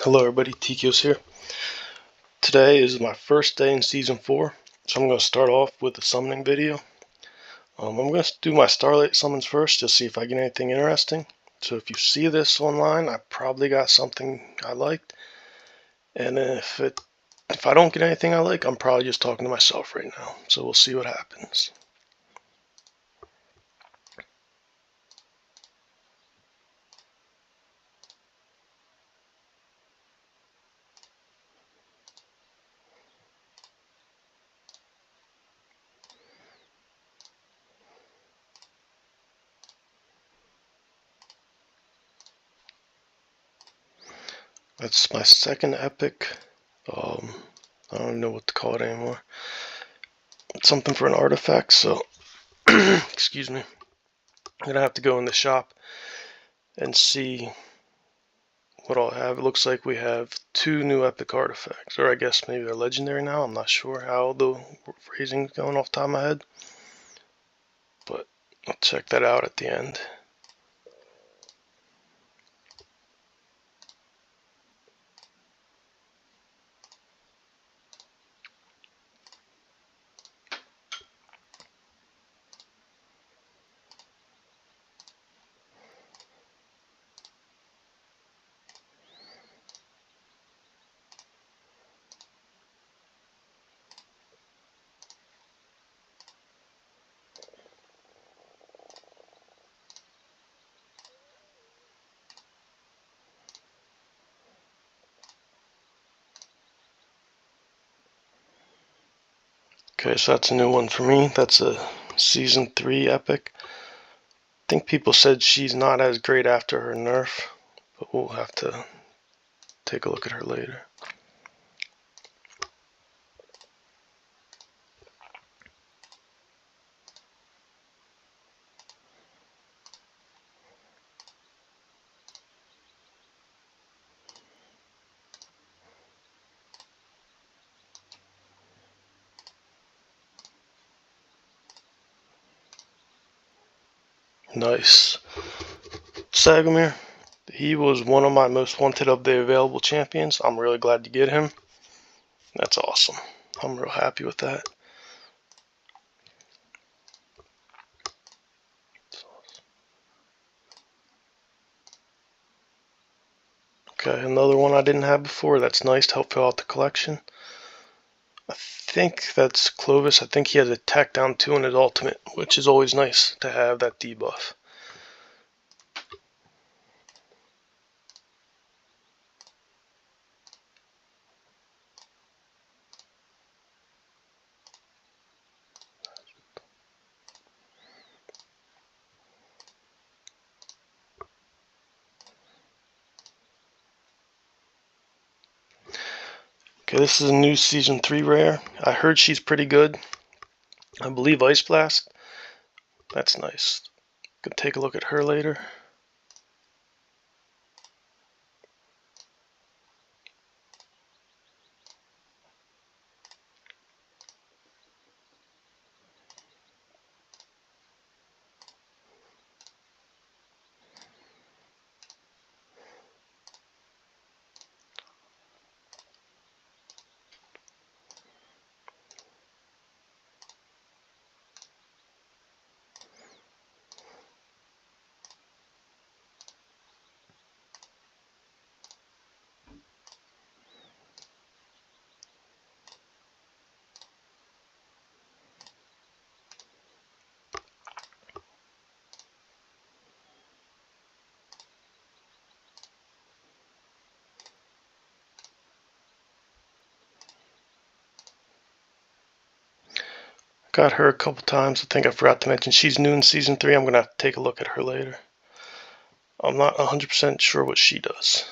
Hello everybody, Tikios here. Today is my first day in Season 4, so I'm going to start off with a summoning video. I'm going to do my Starlight summons first, just see if I get anything interesting. So if you see this online, I probably got something I liked. And if I don't get anything I like, I'm probably just talking to myself right now. So we'll see what happens. That's my second epic. I don't even know what to call it anymore. It's something for an artifact, so excuse me. I'm gonna have to go in the shop and see what I'll have. It looks like we have 2 new epic artifacts, or I guess maybe they're legendary now. I'm not sure how the phrasing's going off the top of my head, but I'll check that out at the end. Okay, so that's a new one for me. That's a Season 3 epic. I think people said she's not as great after her nerf, but we'll have to take a look at her later. Nice. Sagomir. He was one of my most wanted of the available champions. I'm really glad to get him. That's awesome. I'm real happy with that. Okay, another one I didn't have before. That's nice to help fill out the collection. I think that's Clovis. I think he has a attack down 2 in his ultimate, which is always nice to have that debuff. Okay, this is a new Season 3 rare. I heard she's pretty good. I believe Ice Blast. That's nice. Gonna take a look at her later. Got her a couple times. I think I forgot to mention she's new in Season 3. I'm going to have to take a look at her later. I'm not 100% sure what she does.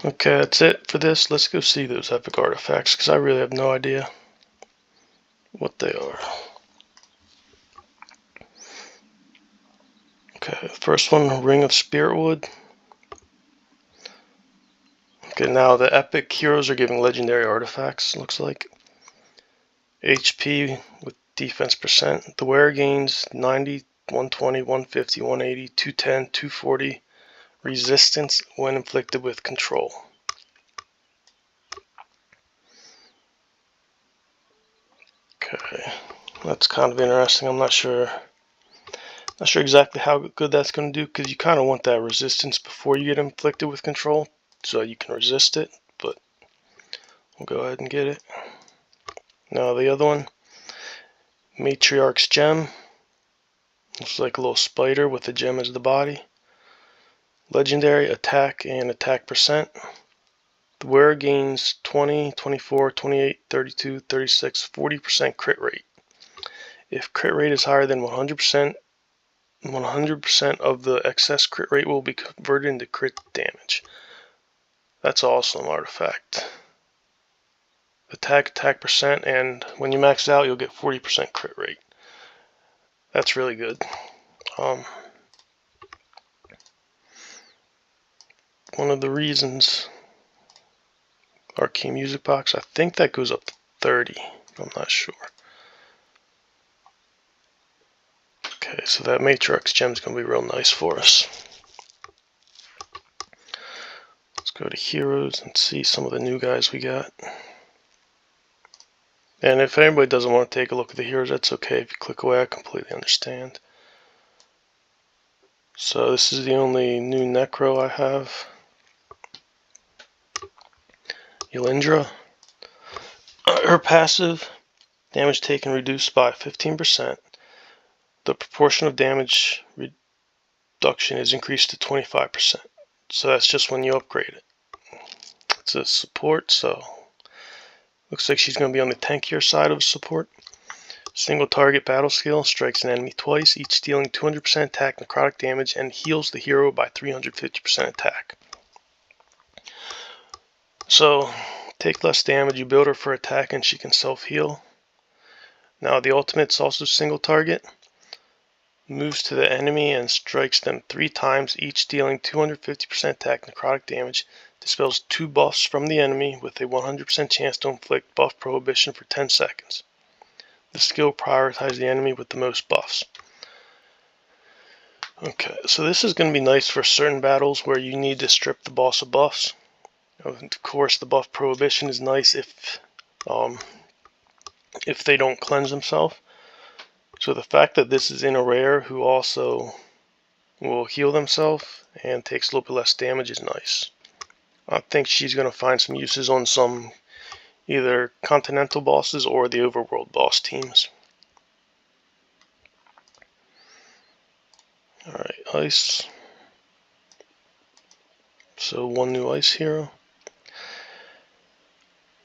Okay, that's it for this. Let's go see those epic artifacts, because I really have no idea what they are. Okay, first one, Ring of Spiritwood. Okay, now the epic heroes are giving legendary artifacts, looks like. HP with defense percent. The wearer gains 90, 120, 150, 180, 210, 240 resistance when inflicted with control. Okay, that's kind of interesting. I'm not sure exactly how good that's going to do, because you kind of want that resistance before you get inflicted with control so you can resist it, but we'll go ahead and get it. Now the other one, Matriarch's Gem. Looks like a little spider with the gem as the body. Legendary attack and attack percent. The wearer gains 20, 24, 28, 32, 36, 40% crit rate. If crit rate is higher than 100%, 100% of the excess crit rate will be converted into crit damage. That's an awesome artifact. Attack percent, and when you max out, you'll get 40% crit rate. That's really good. One of the reasons, Arcane Music Box, I think that goes up to 30. I'm not sure. Okay, so that Matriarch's Gem is going to be real nice for us. Let's go to Heroes and see some of the new guys we got. And if anybody doesn't want to take a look at the heroes, that's okay. If you click away, I completely understand. So this is the only new Necro I have. Yelindra. Her passive, damage taken reduced by 15%. The proportion of damage reduction is increased to 25%. So that's just when you upgrade it. It's a support, so looks like she's going to be on the tankier side of support. Single target battle skill, strikes an enemy twice, each dealing 200% attack necrotic damage, and heals the hero by 350% attack. So, take less damage, you build her for attack, and she can self-heal. Now the ultimate's also single target. Moves to the enemy and strikes them 3 times, each dealing 250% attack necrotic damage. Dispels 2 buffs from the enemy with a 100% chance to inflict buff prohibition for 10 seconds. The skill prioritizes the enemy with the most buffs. Okay, so this is going to be nice for certain battles where you need to strip the boss of buffs. Of course, the buff prohibition is nice if they don't cleanse themselves. So the fact that this is in a rare who also will heal themselves and takes a little bit less damage is nice. I think she's going to find some uses on some either continental bosses or the overworld boss teams. Alright, ice. So one new ice hero.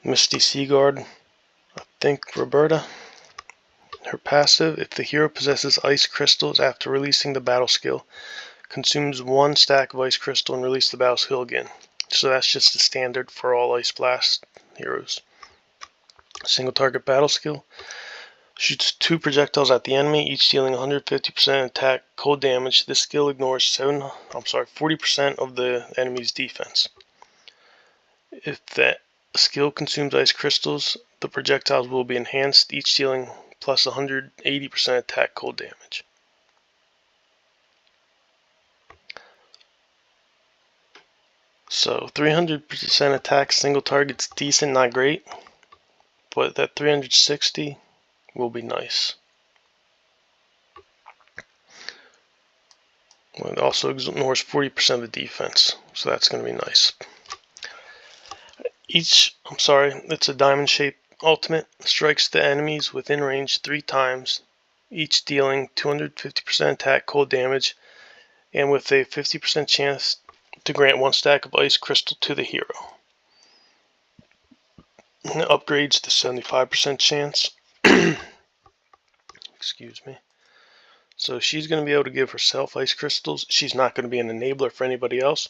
Misty Seaguard. I think Roberta. Her passive, if the hero possesses ice crystals after releasing the battle skill, consumes 1 stack of ice crystal and release the battle skill again. So that's just the standard for all Ice Blast heroes. Single target battle skill. Shoots 2 projectiles at the enemy, each dealing 150% attack cold damage. This skill ignores 40% of the enemy's defense. If that skill consumes ice crystals, the projectiles will be enhanced, each dealing plus 180% attack cold damage. So 300% attack single target's decent, not great, but that 360 will be nice. Well, it also ignores 40% of the defense, so that's going to be nice. It's a diamond-shaped ultimate. Strikes the enemies within range 3 times, each dealing 250% attack cold damage, and with a 50% chance to grant 1 stack of ice crystal to the hero. And it upgrades to 75% chance. Excuse me. So she's going to be able to give herself ice crystals. She's not going to be an enabler for anybody else.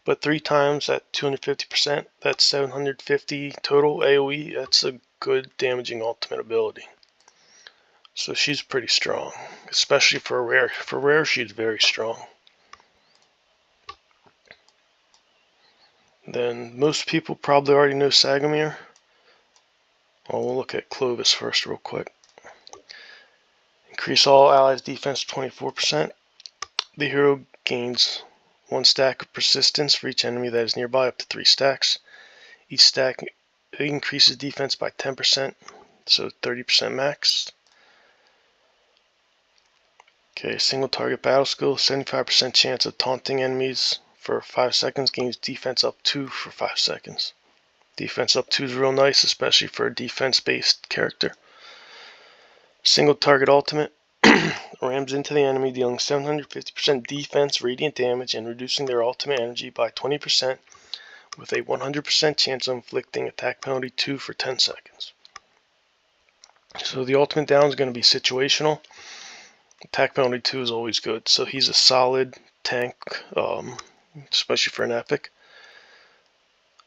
but 3 times at 250%, that's 750 total AoE. That's a good damaging ultimate ability. So she's pretty strong, especially for a rare. For rare, she's very strong. Then most people probably already know Sagomir. Well, we'll look at Clovis first real quick. Increase all allies' defense 24%. The hero gains 1 stack of persistence for each enemy that is nearby, up to 3 stacks. Each stack increases defense by 10%, so 30% max. Okay, single target battle skill, 75% chance of taunting enemies for 5 seconds, gains defense up 2 for 5 seconds. Defense up 2 is real nice, especially for a defense-based character. Single target ultimate, rams into the enemy, dealing 750% defense, radiant damage, and reducing their ultimate energy by 20%, with a 100% chance of inflicting attack penalty 2 for 10 seconds. So the ultimate down is going to be situational. Attack penalty 2 is always good, so he's a solid tank, especially for an epic.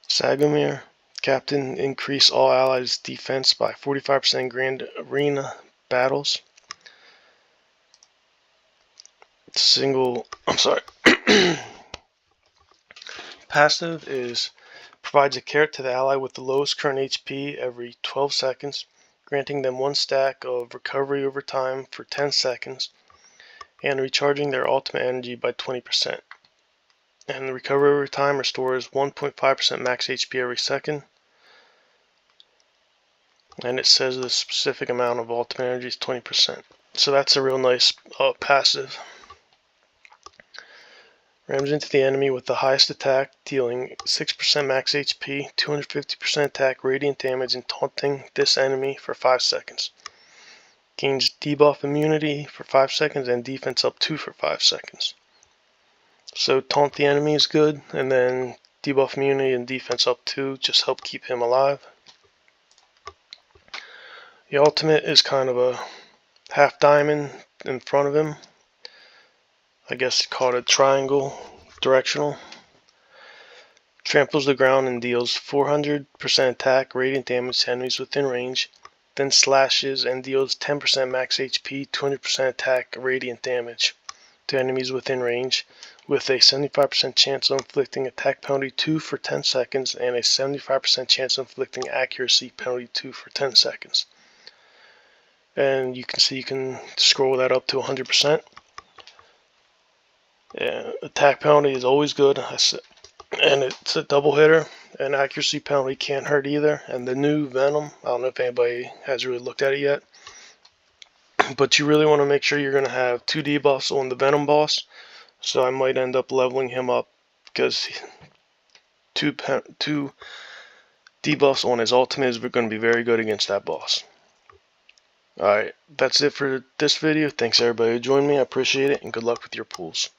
Sagomir, Captain, increase all allies' defense by 45% Grand Arena battles. Passive is provides a carrot to the ally with the lowest current HP every 12 seconds, granting them 1 stack of recovery over time for 10 seconds, and recharging their ultimate energy by 20%. And the recovery over time restores 1.5% max HP every second. And it says the specific amount of ultimate energy is 20%. So that's a real nice passive. Rams into the enemy with the highest attack, dealing 6% max HP, 250% attack, radiant damage, and taunting this enemy for 5 seconds. Gains debuff immunity for 5 seconds and defense up 2 for 5 seconds. So taunt the enemy is good, and then debuff immunity and defense up 2 just help keep him alive. The ultimate is kind of a half diamond in front of him. I guess you call it a triangle, directional. Tramples the ground and deals 400% attack, radiant damage to enemies within range, then slashes and deals 10% max HP, 200% attack, radiant damage to enemies within range, with a 75% chance of inflicting attack penalty 2 for 10 seconds and a 75% chance of inflicting accuracy penalty 2 for 10 seconds. And you can see you can scroll that up to 100%. Attack penalty is always good, and it's a double hitter, and accuracy penalty can't hurt either. And the new Venom, I don't know if anybody has really looked at it yet, but you really want to make sure you're going to have 2 debuffs on the Venom boss, so I might end up leveling him up, because 2 debuffs on his ultimate is going to be very good against that boss. Alright, that's it for this video. Thanks everybody who joined me, I appreciate it, and good luck with your pulls.